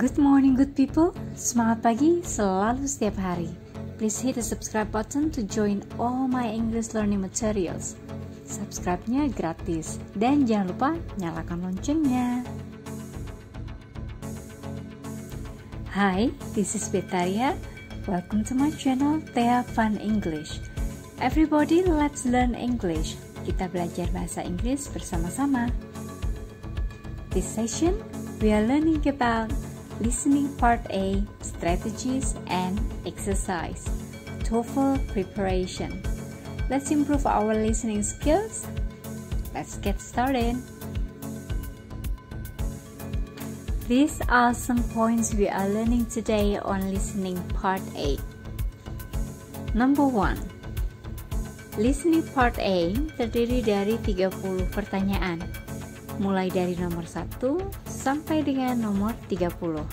Good morning good people, semangat pagi selalu setiap hari. Please hit the subscribe button to join all my English learning materials. Subscribe-nya gratis dan jangan lupa nyalakan loncengnya. Hi, this is Betaria. Welcome to my channel TEAfunEnglish. Everybody, let's learn English. Kita belajar bahasa Inggris bersama-sama. This session, we are learning about listening part A, strategies and exercise, TOEFL preparation. Let's improve our listening skills. Let's get started. These are some points we are learning today on listening part A. Number 1. Listening part A terdiri dari 30 pertanyaan, mulai dari nomor 1 sampai dengan nomor 30.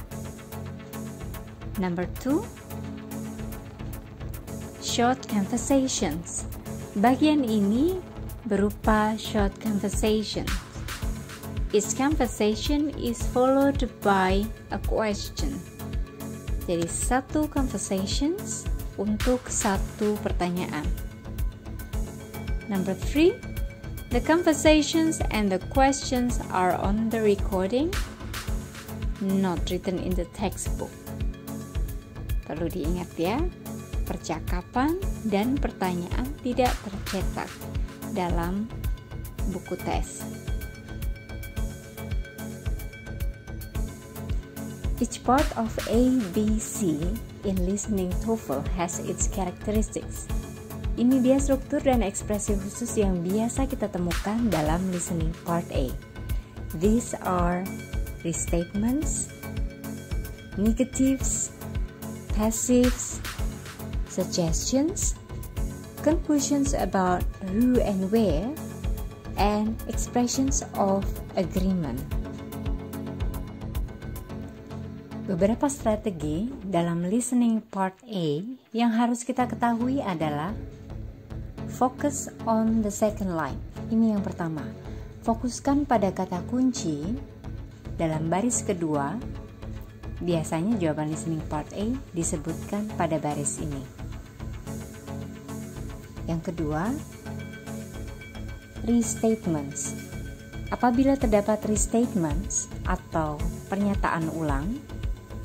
Number 2. Short conversations. Bagian ini berupa short conversation. Each conversation is followed by a question. Jadi satu conversations untuk satu pertanyaan. Number 3. The conversations and the questions are on the recording, not written in the textbook. Perlu diingat ya, percakapan dan pertanyaan tidak tercetak dalam buku tes. Each part of A, B, C in listening TOEFL has its characteristics. Ini dia struktur dan ekspresi khusus yang biasa kita temukan dalam listening part A. These are restatements, negatives, passives, suggestions, conclusions about who and where, and expressions of agreement. Beberapa strategi dalam listening part A yang harus kita ketahui adalah focus on the second line. Ini yang pertama. Fokuskan pada kata kunci dalam baris kedua. Biasanya jawaban listening part A disebutkan pada baris ini. Yang kedua, restatements. Apabila terdapat restatements atau pernyataan ulang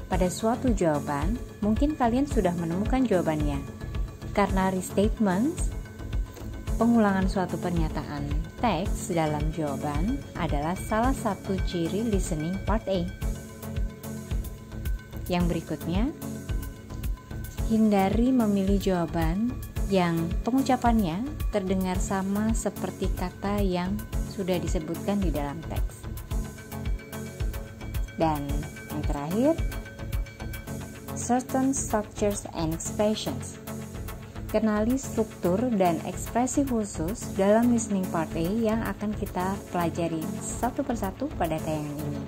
pada suatu jawaban, mungkin kalian sudah menemukan jawabannya. Karena restatements, pengulangan suatu pernyataan teks dalam jawaban adalah salah satu ciri listening part A. Yang berikutnya, hindari memilih jawaban yang pengucapannya terdengar sama seperti kata yang sudah disebutkan di dalam teks. Dan yang terakhir, certain structures and expressions. Kenali struktur dan ekspresi khusus dalam listening part A yang akan kita pelajari satu persatu pada tayangan ini.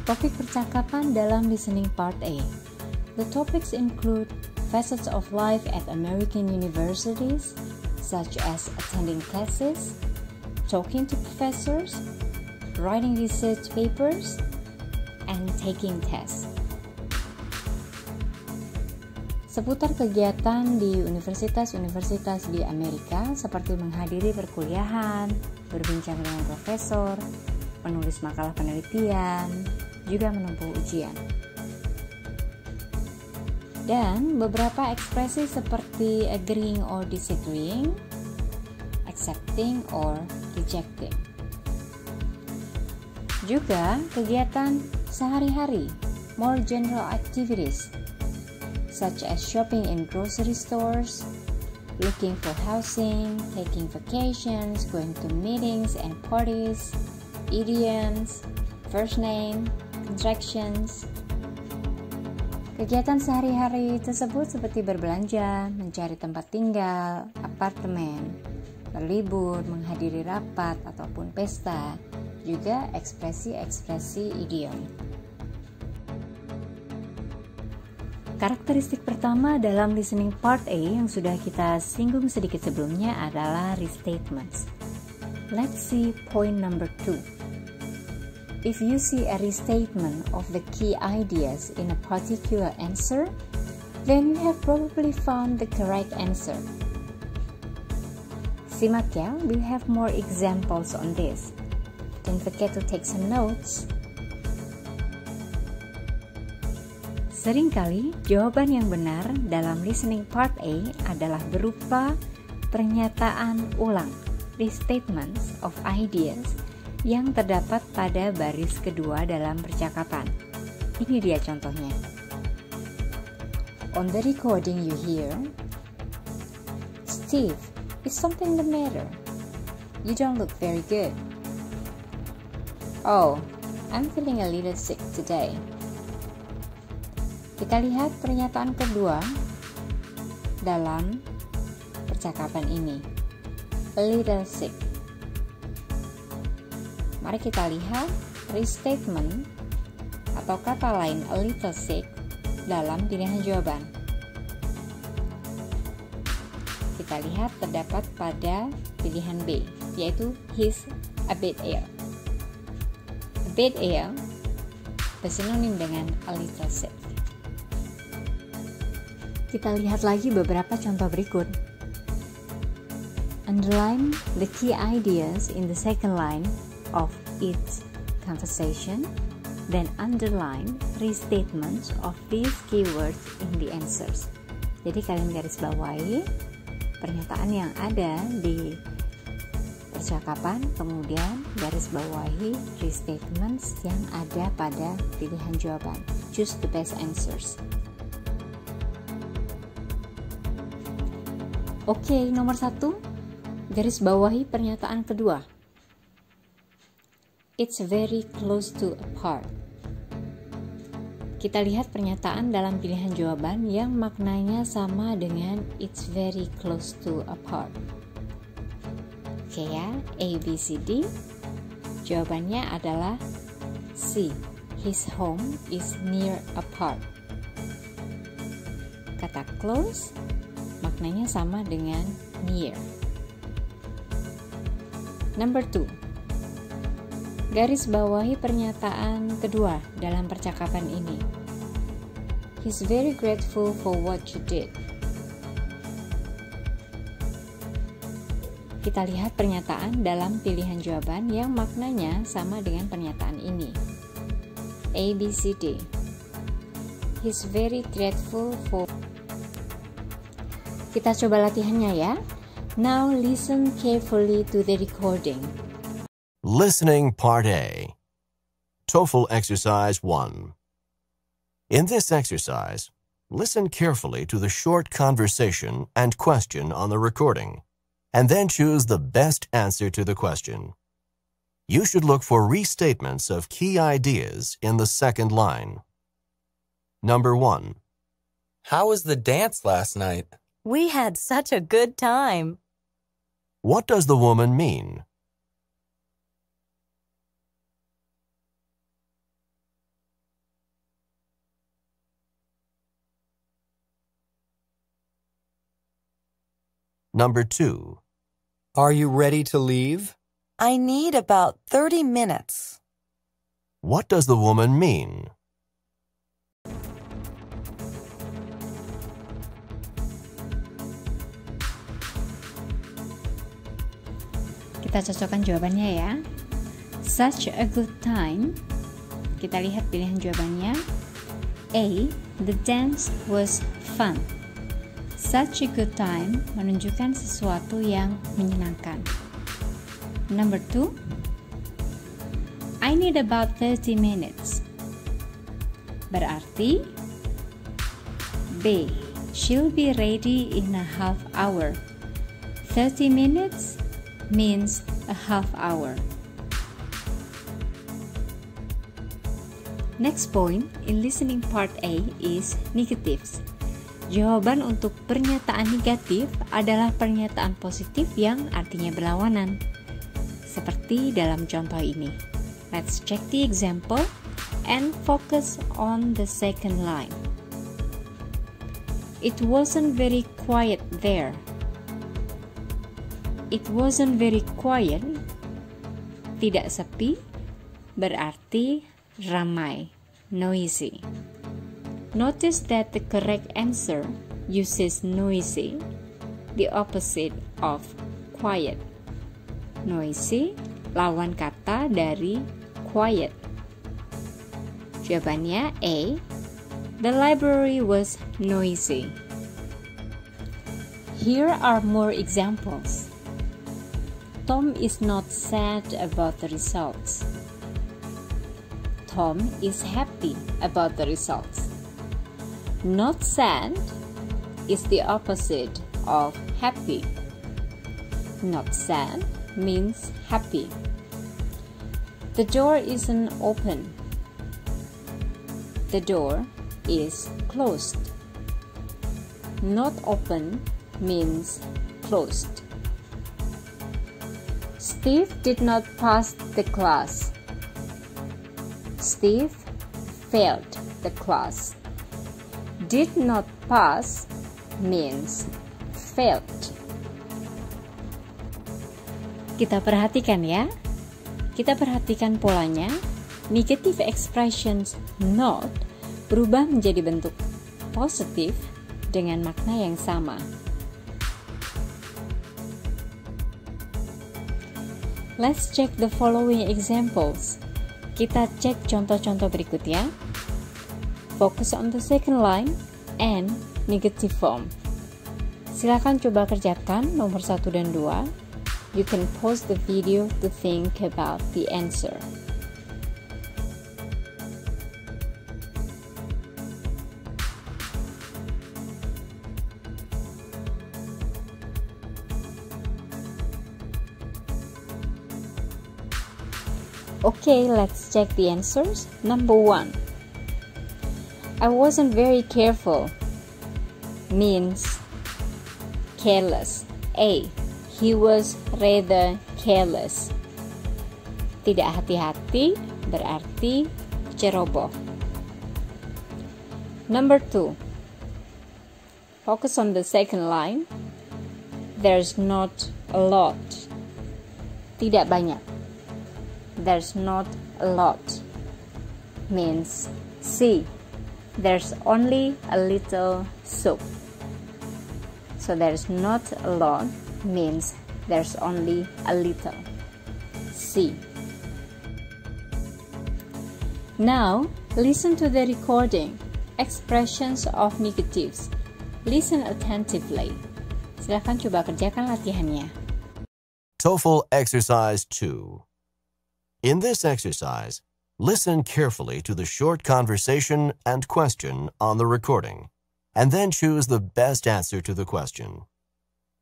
Topik percakapan dalam listening part A. The topics include facets of life at American universities, such as attending classes, talking to professors, writing research papers, and taking tests. Seputar kegiatan di universitas-universitas di Amerika seperti menghadiri perkuliahan, berbincang dengan profesor, menulis makalah penelitian, juga menempuh ujian. Dan beberapa ekspresi seperti agreeing or disagreeing, accepting or rejecting. Juga kegiatan sehari-hari, more general activities, such as shopping in grocery stores, looking for housing, taking vacations, going to meetings and parties, idioms, first name, contractions. Kegiatan sehari-hari tersebut seperti berbelanja, mencari tempat tinggal, apartemen, berlibur, menghadiri rapat ataupun pesta, juga ekspresi-ekspresi idiom. Karakteristik pertama dalam listening part A yang sudah kita singgung sedikit sebelumnya adalah restatements. Let's see point number 2. If you see a restatement of the key ideas in a particular answer, then you have probably found the correct answer. Simak ya, we'll have more examples on this. Don't forget to take some notes. Seringkali jawaban yang benar dalam listening part A adalah berupa pernyataan ulang, restatements of ideas yang terdapat pada baris kedua dalam percakapan. Ini dia contohnya. On the recording you hear, "Steve, is something the matter? You don't look very good." "Oh, I'm feeling a little sick today." Kita lihat pernyataan kedua dalam percakapan ini, a little sick. Mari kita lihat restatement atau kata lain a little sick dalam pilihan jawaban. Kita lihat terdapat pada pilihan B, yaitu he's a bit ill. A bit ill bersinonim dengan a little sick. Kita lihat lagi beberapa contoh berikut. Underline the key ideas in the second line of each conversation, then underline restatements of these keywords in the answers. Jadi kalian garis bawahi pernyataan yang ada di percakapan, kemudian garis bawahi restatements yang ada pada pilihan jawaban. Choose the best answers. Oke, nomor 1, garis bawahi pernyataan kedua. It's very close to apart. Kita lihat pernyataan dalam pilihan jawaban yang maknanya sama dengan it's very close to apart. Oke ya, A, B, C, D. Jawabannya adalah C. His home is near apart. Kata close maknanya sama dengan near. Number 2. Garis bawahi pernyataan kedua dalam percakapan ini. He's very grateful for what you did. Kita lihat pernyataan dalam pilihan jawaban yang maknanya sama dengan pernyataan ini. A, B, C, D. He's very grateful for. Kita coba latihannya ya. Now listen carefully to the recording. Listening Part A. TOEFL Exercise 1. In this exercise, listen carefully to the short conversation and question on the recording, and then choose the best answer to the question. You should look for restatements of key ideas in the second line. Number 1. How was the dance last night? We had such a good time. What does the woman mean? Number 2. Are you ready to leave? I need about 30 minutes. What does the woman mean? Kita cocokkan jawabannya ya. Such a good time. Kita lihat pilihan jawabannya. A. The dance was fun. Such a good time menunjukkan sesuatu yang menyenangkan. Number 2. I need about 30 minutes. Berarti B. She'll be ready in a half hour. 30 minutes means a half hour. Next point in listening part A is negatives. Jawaban untuk pernyataan negatif adalah pernyataan positif yang artinya berlawanan. Seperti dalam contoh ini. Let's check the example and focus on the second line. It wasn't very quiet there. It wasn't very quiet, tidak sepi, berarti ramai, noisy. Notice that the correct answer uses noisy, the opposite of quiet. Noisy, lawan kata dari quiet. Jawabannya A. The library was noisy. Here are more examples. Tom is not sad about the results. Tom is happy about the results. Not sad is the opposite of happy. Not sad means happy. The door isn't open. The door is closed. Not open means closed. Steve did not pass the class. Steve failed the class. Did not pass means failed. Kita perhatikan ya. Kita perhatikan polanya. Negative expressions not berubah menjadi bentuk positif dengan makna yang sama. Let's check the following examples. Kita cek contoh-contoh berikut ya. Focus on the second line and negative form. Silakan coba kerjakan nomor 1 dan 2. You can pause the video to think about the answer. Okay, let's check the answers. Number 1. I wasn't very careful means careless. A. He was rather careless. Tidak hati-hati berarti ceroboh. Number 2. Focus on the second line. There's not a lot. Tidak banyak. There's not a lot means C. There's only a little soup. So there's not a lot means there's only a little. C. Now, listen to the recording. Expressions of negatives. Listen attentively. Silakan coba kerjakan latihannya. TOEFL Exercise 2. In this exercise, listen carefully to the short conversation and question on the recording, and then choose the best answer to the question.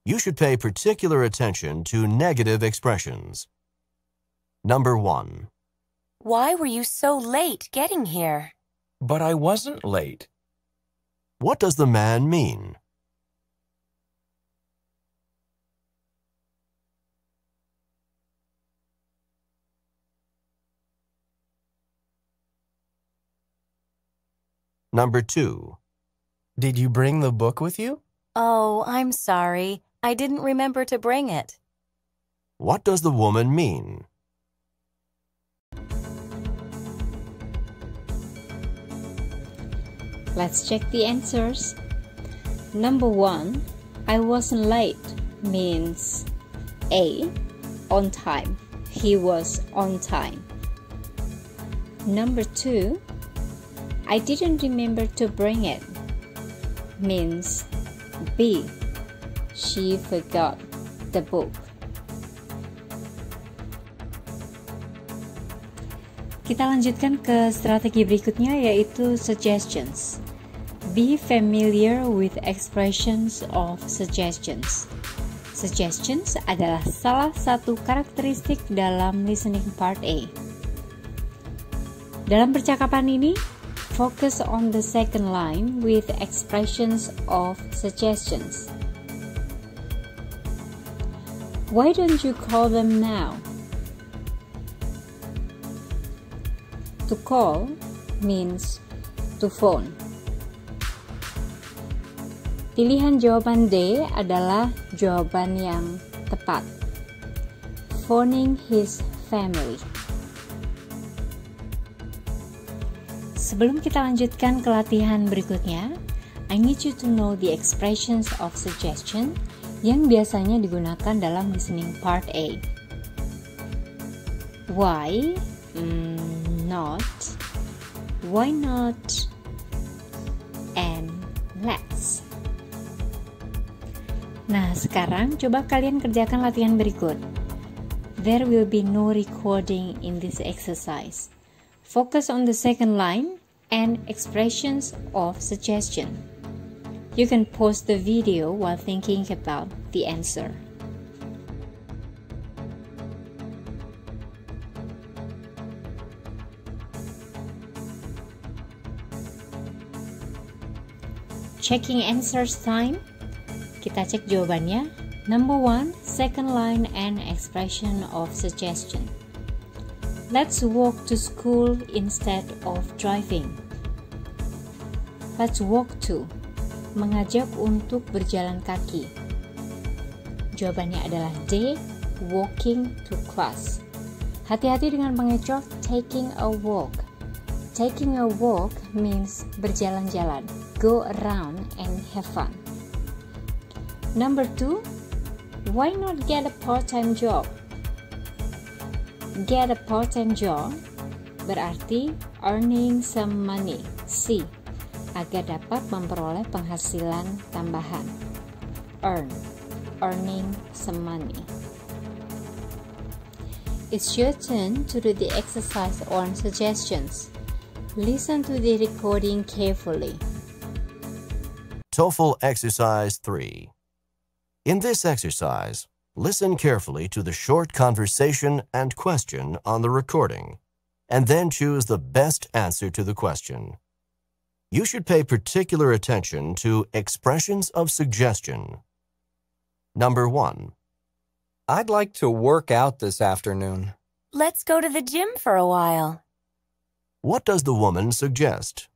You should pay particular attention to negative expressions. Number 1. Why were you so late getting here? But I wasn't late. What does the man mean? Number 2. Did you bring the book with you? Oh, I'm sorry. I didn't remember to bring it. What does the woman mean? Let's check the answers. Number 1. I wasn't late means A. On time. He was on time. Number 2. I didn't remember to bring it means B. She forgot the book. Kita lanjutkan ke strategi berikutnya yaitu suggestions. Be familiar with expressions of suggestions. Suggestions adalah salah satu karakteristik dalam listening part A. Dalam percakapan ini, focus on the second line with expressions of suggestions. Why don't you call them now? To call means to phone. Pilihan jawaban D adalah jawaban yang tepat. Phoning his family. Sebelum kita lanjutkan ke latihan berikutnya, I need you to know the expressions of suggestion yang biasanya digunakan dalam listening part A. Why? Not. Why not? And let's. Nah, sekarang coba kalian kerjakan latihan berikut. There will be no recording in this exercise. Focus on the second line and expressions of suggestion. You can pause the video while thinking about the answer. Checking answers time. Kita cek jawabannya. Number 1, second line and expression of suggestion. Let's walk to school instead of driving. Let's walk to. Mengajak untuk berjalan kaki. Jawabannya adalah D, walking to class. Hati-hati dengan pengecoh taking a walk. Taking a walk means berjalan-jalan, go around and have fun. Number 2, why not get a part-time job? Get a part-time job berarti earning some money. C, agar dapat memperoleh penghasilan tambahan. Earning some money. It's your turn to do the exercise on suggestions. Listen to the recording carefully. TOEFL Exercise 3. In this exercise, listen carefully to the short conversation and question on the recording, and then choose the best answer to the question. You should pay particular attention to expressions of suggestion. Number 1. I'd like to work out this afternoon. Let's go to the gym for a while. What does the woman suggest?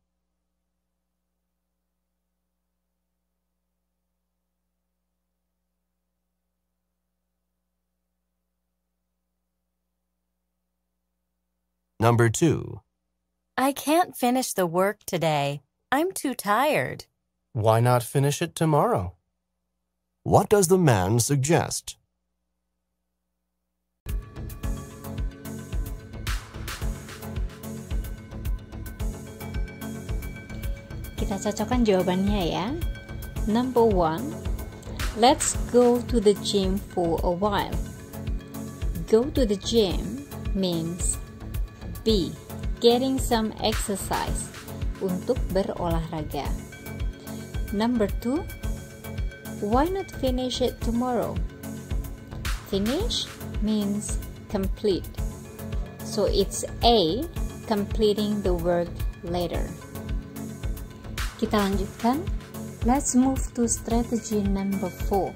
Number 2. I can't finish the work today. I'm too tired. Why not finish it tomorrow? What does the man suggest? Kita cocokkan jawabannya ya. Number 1, let's go to the gym for a while. Go to the gym means B, getting some exercise, untuk berolahraga. Number 2, why not finish it tomorrow? Finish means complete. So it's A, completing the work later. Kita lanjutkan. Let's move to strategy number 4,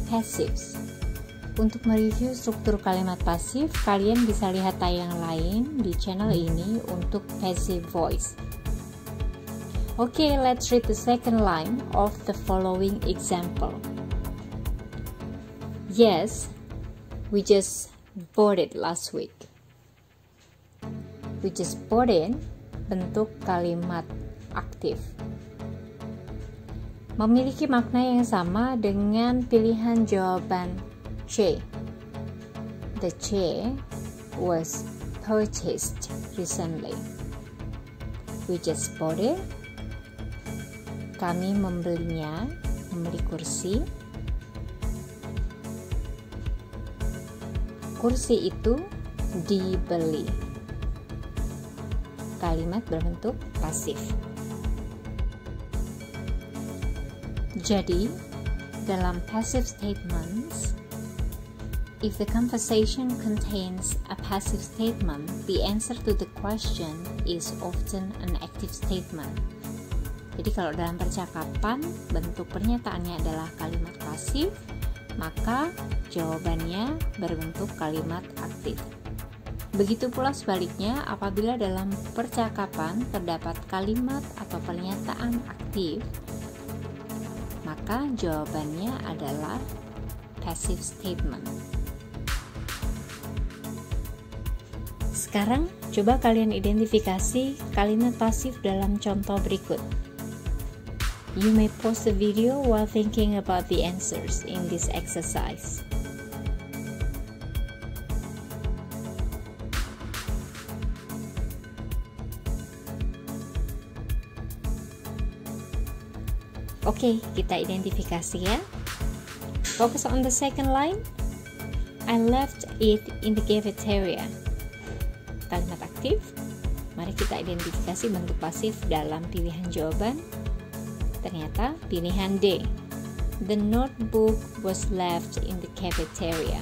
passives. Untuk mereview struktur kalimat pasif, kalian bisa lihat tayangan lain di channel ini untuk passive voice. Okay, let's read the second line of the following example. Yes, we just bought it last week. We just bought it, bentuk kalimat aktif. Memiliki makna yang sama dengan pilihan jawaban C. The chair was purchased recently. We just bought it. Kami membelinya, membeli kursi. Kursi itu dibeli. Kalimat berbentuk pasif. Jadi, dalam passive statements, if the conversation contains a passive statement, the answer to the question is often an active statement. Jadi kalau dalam percakapan bentuk pernyataannya adalah kalimat pasif, maka jawabannya berbentuk kalimat aktif. Begitu pula sebaliknya, apabila dalam percakapan terdapat kalimat atau pernyataan aktif, maka jawabannya adalah passive statement. Sekarang, coba kalian identifikasi kalimat pasif dalam contoh berikut. You may pause the video while thinking about the answers in this exercise. Oke, kita identifikasi ya. Focus on the second line. I left it in the cafeteria. Kalimat aktif. Mari kita identifikasi bentuk pasif dalam pilihan jawaban. Ternyata pilihan D. The notebook was left in the cafeteria.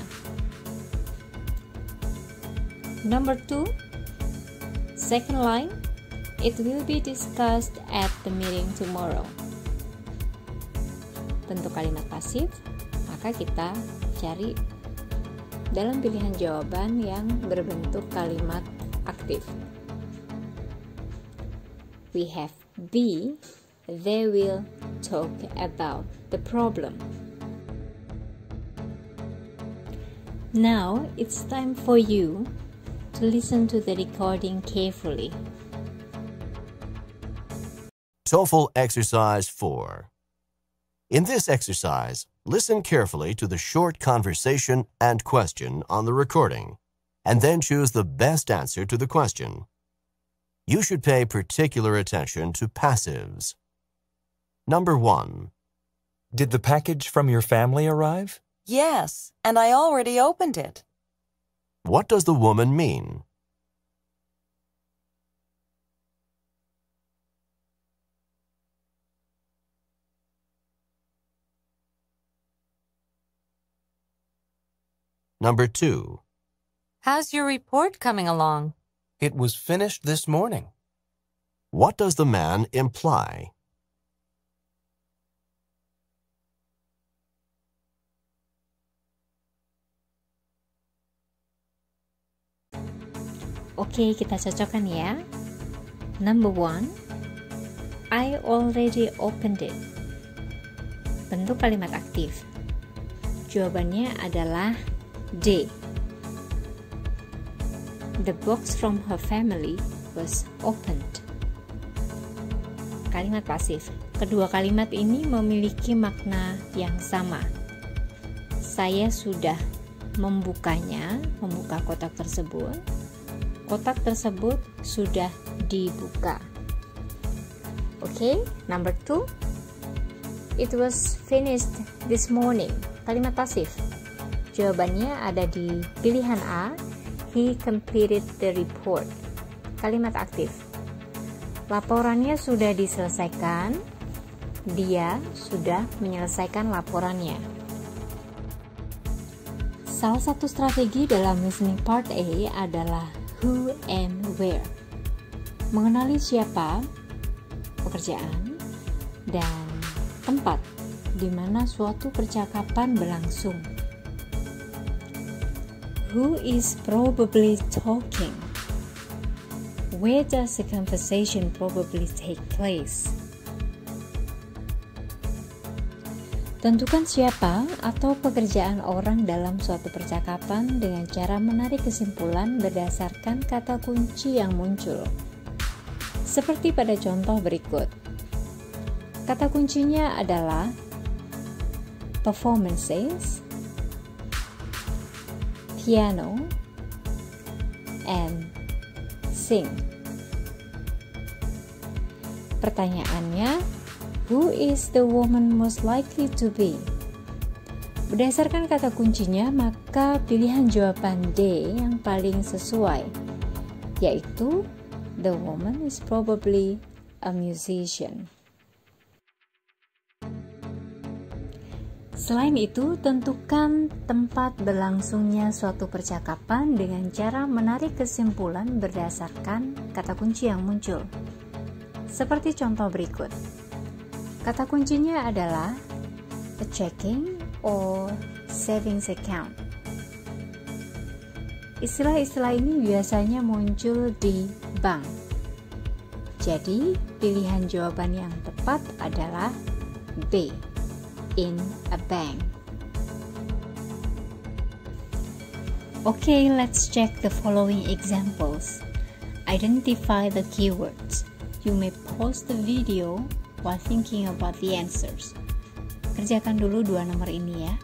Number 2. Second line. It will be discussed at the meeting tomorrow. Bentuk kalimat pasif, maka kita cari dalam pilihan jawaban yang berbentuk kalimat aktif. We have B. They will talk about the problem. Now it's time for you to listen to the recording carefully. TOEFL Exercise 4. In this exercise, listen carefully to the short conversation and question on the recording, and then choose the best answer to the question. You should pay particular attention to passives. Number 1. Did the package from your family arrive? Yes, and I already opened it. What does the woman mean? Number 2. How's your report coming along? It was finished this morning. What does the man imply? Oke, kita cocokkan ya. Number 1. I already opened it. Bentuk kalimat aktif. Jawabannya adalah D. The box from her family was opened. Kalimat pasif. Kedua kalimat ini memiliki makna yang sama. Saya sudah membukanya, membuka kotak tersebut. Kotak tersebut sudah dibuka. Oke, number 2. It was finished this morning. Kalimat pasif. Jawabannya ada di pilihan A. He completed the report. Kalimat aktif. Laporannya sudah diselesaikan. Dia sudah menyelesaikan laporannya. Salah satu strategi dalam listening part A adalah who and where. Mengenali siapa, pekerjaan, dan tempat di mana suatu percakapan berlangsung. Who is probably talking? Where does the conversation probably take place? Tentukan siapa atau pekerjaan orang dalam suatu percakapan dengan cara menarik kesimpulan berdasarkan kata kunci yang muncul. Seperti pada contoh berikut. Kata kuncinya adalah performances, piano, and sing. Pertanyaannya, who is the woman most likely to be? Berdasarkan kata kuncinya, maka pilihan jawaban D yang paling sesuai, yaitu the woman is probably a musician. Selain itu, tentukan tempat berlangsungnya suatu percakapan dengan cara menarik kesimpulan berdasarkan kata kunci yang muncul. Seperti contoh berikut. Kata kuncinya adalah a checking or savings account. Istilah-istilah ini biasanya muncul di bank. Jadi, pilihan jawaban yang tepat adalah B. In a bank. Okay, let's check the following examples. Identify the keywords. You may pause the video while thinking about the answers. Kerjakan dulu dua nomor ini ya.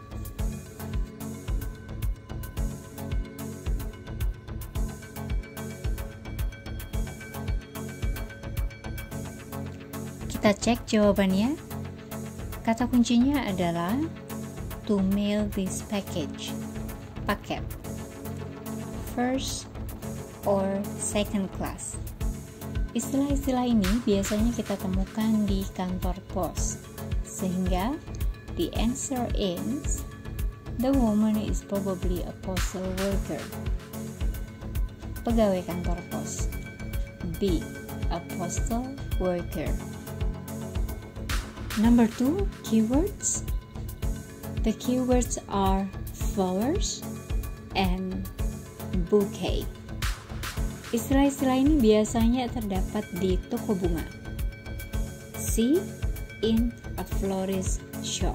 Kita cek jawabannya. Kata kuncinya adalah to mail this package. Paket. First or second class. Istilah-istilah ini biasanya kita temukan di kantor pos. Sehingga the answer is the woman is probably a postal worker. Pegawai kantor pos. B. A postal worker. Number 2, keywords. The keywords are flowers and bouquet. Istilah-istilah ini biasanya terdapat di toko bunga. See in a florist shop.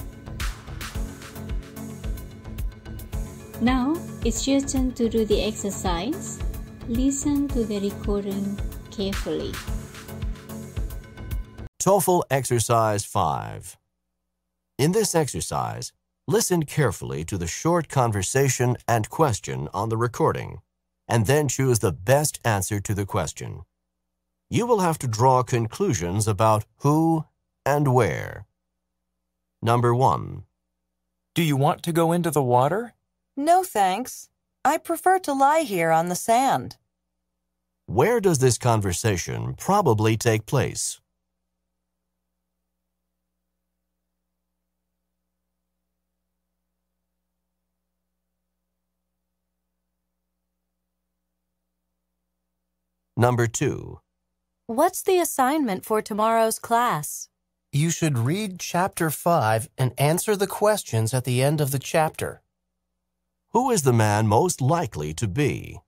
Now, it's your turn to do the exercise. Listen to the recording carefully. TOEFL Exercise 5. In this exercise, listen carefully to the short conversation and question on the recording, and then choose the best answer to the question. You will have to draw conclusions about who and where. Number 1. Do you want to go into the water? No, thanks. I prefer to lie here on the sand. Where does this conversation probably take place? Number 2. What's the assignment for tomorrow's class? You should read Chapter 5 and answer the questions at the end of the chapter. Who is the man most likely to be?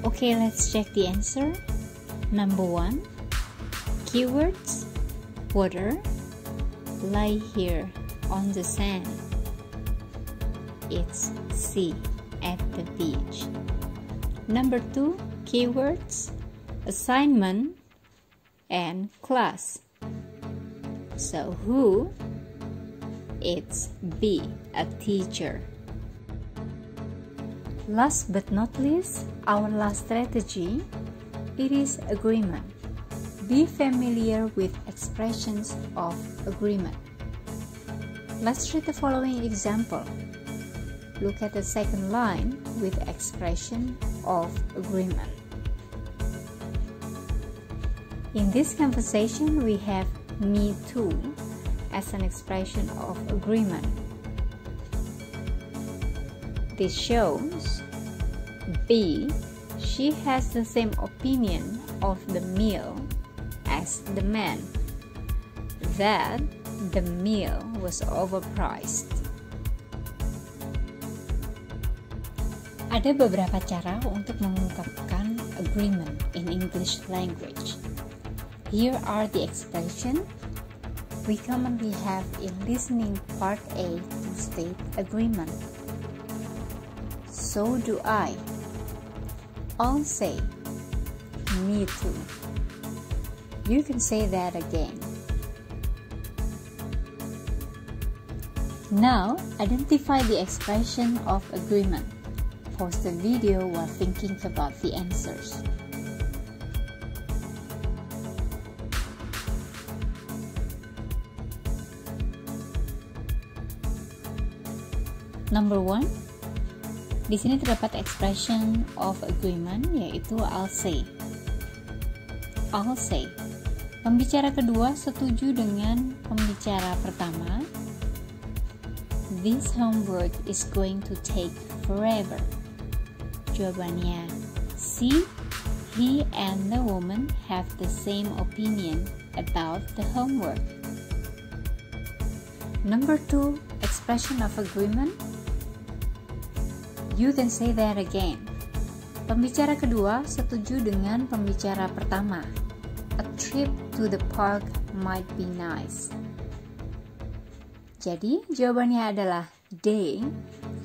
Okay, let's check the answer. Number 1. Keywords. Water. Lie here on the sand. It's C, at the beach. Number 2, keywords, assignment, and class. So who? It's B, a teacher. Last but not least, our last strategy, it is agreement. Be familiar with expressions of agreement. Let's read the following example. Look at the second line with expression of agreement. In this conversation, we have me too as an expression of agreement. This shows B, she has the same opinion of the meal as the man, that the meal was overpriced. Ada beberapa cara untuk mengungkapkan agreement in English language. Here are the expressions we commonly have in listening part A to state agreement. So do I. I'll say, me too. You can say that again. Now, identify the expression of agreement. Pause the video while thinking about the answers. Number 1. Di sini terdapat expression of agreement yaitu I'll say. I'll say. Pembicara kedua setuju dengan pembicara pertama. This homework is going to take forever. Jawabannya C. He and the woman have the same opinion about the homework. Number 2, expression of agreement. You can say that again. Pembicara kedua setuju dengan pembicara pertama. A trip to the park might be nice. Jadi jawabannya adalah D.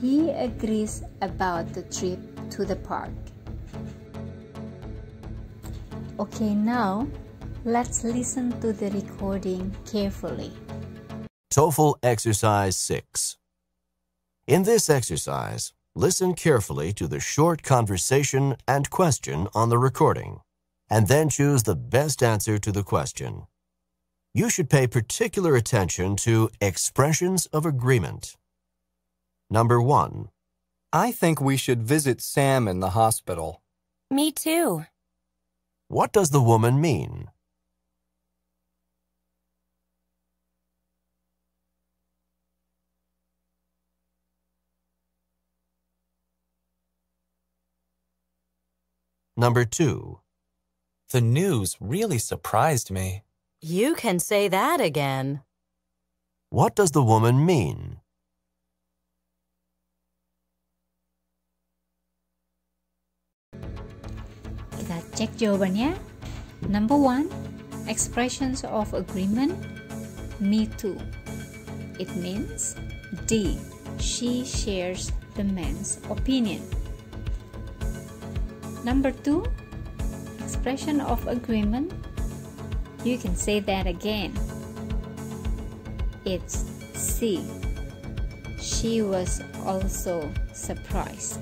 He agrees about the trip to the park. Okay, now let's listen to the recording carefully. TOEFL Exercise 6. In this exercise, listen carefully to the short conversation and question on the recording, and then choose the best answer to the question. You should pay particular attention to expressions of agreement. Number 1. I think we should visit Sam in the hospital. Me too. What does the woman mean? Number 2. The news really surprised me. You can say that again. What does the woman mean? Kita cek jawabannya. Number 1. Expressions of agreement. Me too. It means D. She shares the man's opinion. Number 2. Expression of agreement. You can say that again. It's C. She was also surprised.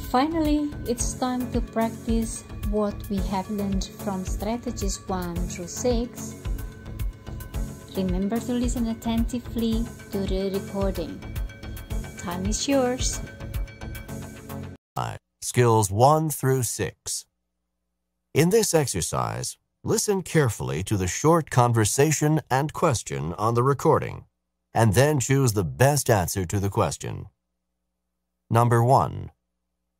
Finally, it's time to practice what we have learned from strategies 1 through 6. Remember to listen attentively to the recording. Time is yours. Skills 1 through 6. In this exercise, listen carefully to the short conversation and question on the recording, and then choose the best answer to the question. Number 1.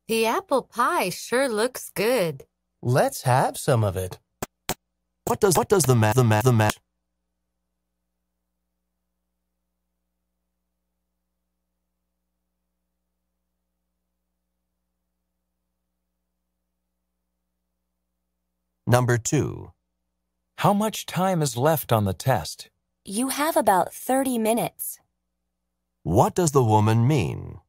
The apple pie sure looks good. Let's have some of it. What does the man Number 2. How much time is left on the test? You have about 30 minutes. What does the woman mean?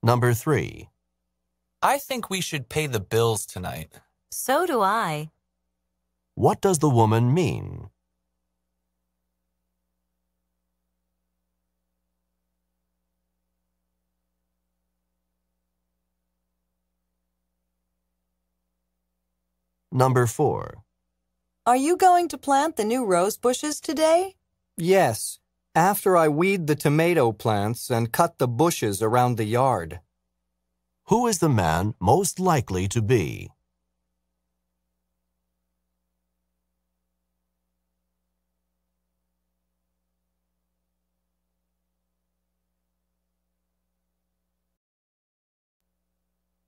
Number 3. I think we should pay the bills tonight. So do I. What does the woman mean? Number 4. Are you going to plant the new rose bushes today? Yes, after I weed the tomato plants and cut the bushes around the yard. Who is the man most likely to be?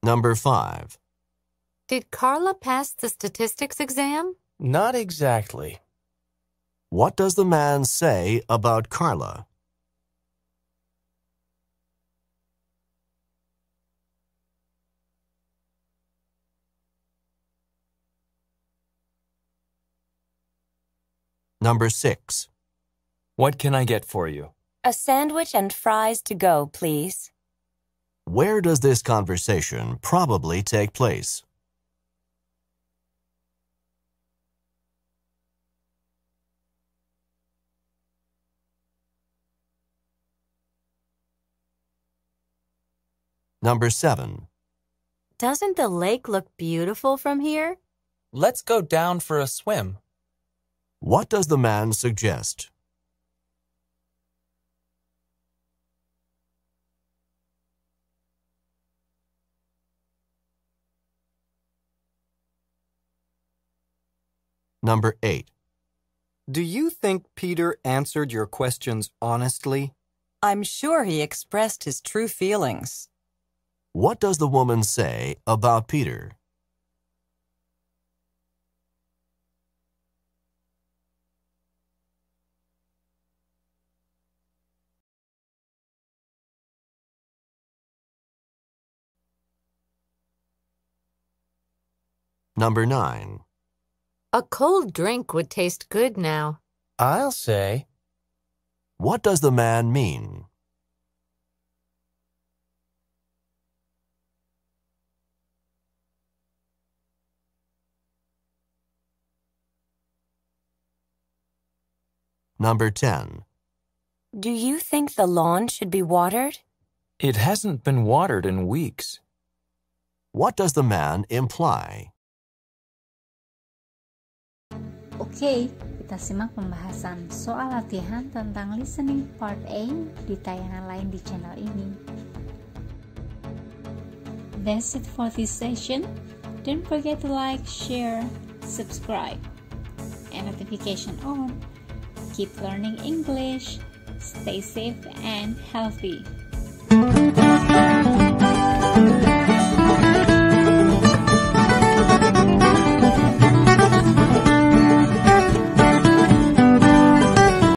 Number 5. Did Carla pass the statistics exam? Not exactly. What does the man say about Carla? Number 6. What can I get for you? A sandwich and fries to go, please. Where does this conversation probably take place? Number 7. Doesn't the lake look beautiful from here? Let's go down for a swim. What does the man suggest? Number 8. Do you think Peter answered your questions honestly? I'm sure he expressed his true feelings. What does the woman say about Peter? Number 9. A cold drink would taste good now. I'll say, What does the man mean? Number 10. Do you think the lawn should be watered? It hasn't been watered in weeks. What does the man imply? Oke, kita simak pembahasan soal latihan tentang listening part A di tayangan lain di channel ini. That's it for this session. Don't forget to like, share, subscribe, and notification on. Keep learning English. Stay safe and healthy.